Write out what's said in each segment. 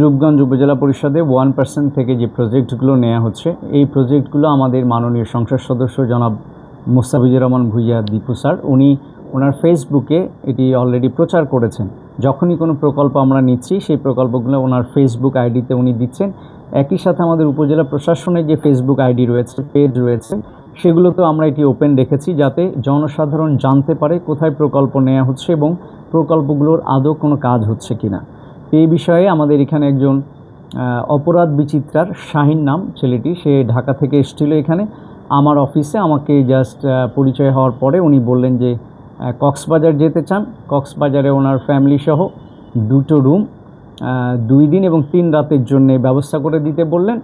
রূপগঞ্জ উপজেলা পরিষদে 1% থেকে যে প্রজেক্টগুলো নেওয়া হচ্ছে, এই প্রজেক্টগুলো আমাদের মাননীয় সংসদ সদস্য জনাব মুস্তাফিজুর রহমান ভূঁইয়া দীপু স্যার উনি ওনার ফেসবুকে এটি অলরেডি প্রচার করেছেন। যখনই কোনো প্রকল্প আমরা নিচ্ছি সেই প্রকল্পগুলো ওনার ফেসবুক আইডিতে উনি দিচ্ছেন। একই সাথে আমাদের উপজেলা প্রশাসনের যে ফেসবুক আইডি রয়েছে, পেজ রয়েছে, সেগুলোতেও আমরা এটি ওপেন রেখেছি যাতে জনসাধারণ জানতে পারে কোথায় প্রকল্প নেওয়া হচ্ছে এবং প্রকল্পগুলোর আদৌ কোনো কাজ হচ্ছে কিনা। এই বিষয়ে আমাদের এখানে একজন অপরাধ বিচিত্রার শাহিন নাম ছেলেটি, সে ঢাকা থেকে এসেছিল এখানে আমার অফিসে। আমাকে জাস্ট পরিচয় হওয়ার পরে উনি বললেন যে কক্সবাজার যেতে চান, কক্সবাজারে ওনার ফ্যামিলি সহ 2টো রুম 2 দিন এবং 3 রাতের জন্য ব্যবস্থা করে দিতে বললেন,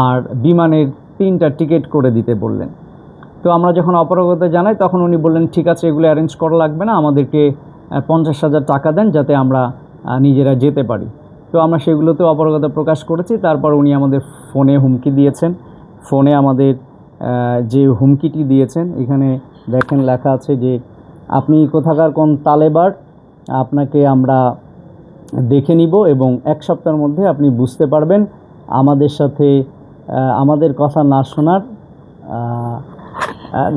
আর বিমানের 3টা টিকিট করে দিতে বললেন। তো আমরা যখন অপারগতা জানাই তখন উনি বললেন ঠিক আছে, এগুলো অ্যারেঞ্জ করা লাগবে না, আমাদেরকে 50,000 টাকা দেন যাতে আমরা নিজেরা যেতে পারি। তো আমরা সেগুলোতে অপারগতা প্রকাশ করেছি। তারপর উনি আমাদের ফোনে হুমকি দিয়েছেন। ফোনে আমাদের যে হুমকিটি দিয়েছেন এখানে দেখেন লেখা আছে যে আপনি কোথাকার কোন তালেবার, আপনাকে আমরা দেখে নিব এবং 1 সপ্তাহের মধ্যে আপনি বুঝতে পারবেন আমাদের সাথে আমাদের কথা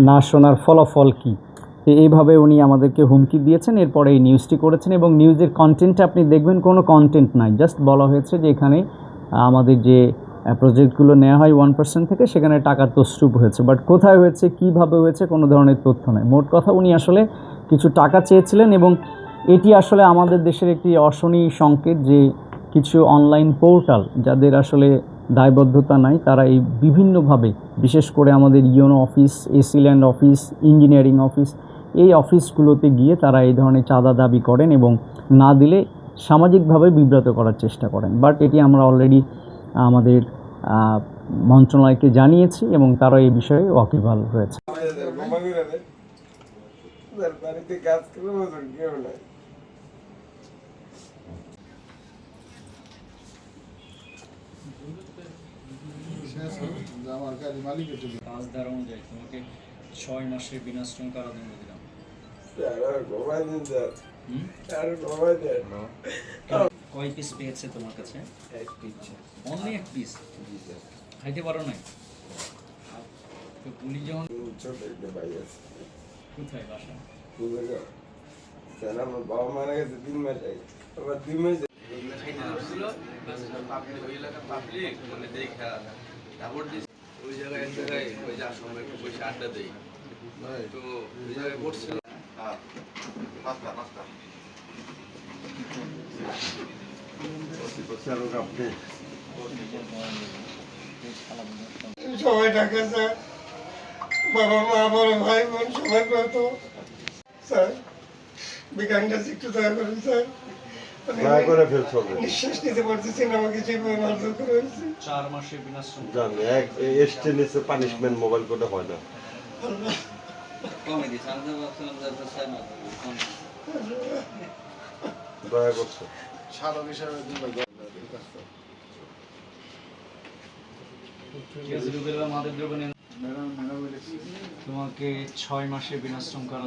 না শোনার ফলাফল কী। তো এইভাবে উনি আমাদেরকে হুমকি দিয়েছেন। এরপরে এই নিউজটি করেছেন এবং নিউজের কন্টেন্টে আপনি দেখবেন কোনো কন্টেন্ট নাই, জাস্ট বলা হয়েছে যে এখানে আমাদের যে প্রজেক্টগুলো নেওয়া হয় 1% থেকে সেখানে টাকার তছরূপ হয়েছে, বাট কোথায় হয়েছে, কিভাবে হয়েছে, কোনো ধরনের তথ্য নেই। মোট কথা উনি আসলে কিছু টাকা চেয়েছিলেন এবং এটি আসলে আমাদের দেশের একটি অশনি সংকেত যে কিছু অনলাইন পোর্টাল যাদের আসলে দায়বদ্ধতা নাই তারা এই বিভিন্নভাবে, বিশেষ করে আমাদের UNO office, AC land office, engineering office, এই অফিসগুলোতে গিয়ে তারা এই ধরনের চাঁদা দাবি করেন এবং না দিলে সামাজিকভাবে বিব্রত করার চেষ্টা করেন। বাট এটি আমরা অলরেডি আমাদের মন্ত্রণালয়কে জানিয়েছি এবং তারা এই বিষয়ে ওয়াকিবহাল রয়েছে। কাজ দ্বারা অনুযায়ী তোমাকে 6 মাসের বিনাশ্রম কারাদণ্ড দিলাম। কয় পিস পেয়েছে তোমার কাছে? 1 পিস। Only 1 piece? খাইতে পারো নাই? তো পুলিশ যখন কোথায় বাসা? আমার বাবা মারা গেছে 3 মাস আগে, আবার 2 মাস পাবলিক মানে দেখা ওই জায়গায় এক জায়গায় ওই যে আশ্রমে একটু বসে আড্ডা দেই, তো ওই জায়গায় পড়ছিল সবাই ডাকে স্যার, বাবা মা বড় ভাই বোন সবাই পাতো স্যার। বিজ্ঞানটা একটু দয়া করুন স্যার, নিঃশ্বাস নিতে পারতেছি না, আমাকে যেভাবে মারধর করা হয়েছে। 4 মাসের বিনাশ্রম জানি এক এসটি নিচে পানিশমেন্ট মোবাইল কোডে হয় না। কমেডি সামনে ভাবছিলাম যে স্যার না দয়া করছে সারা বিষয়ে তোমাকে 6 মাসের বিনাশ্রম করা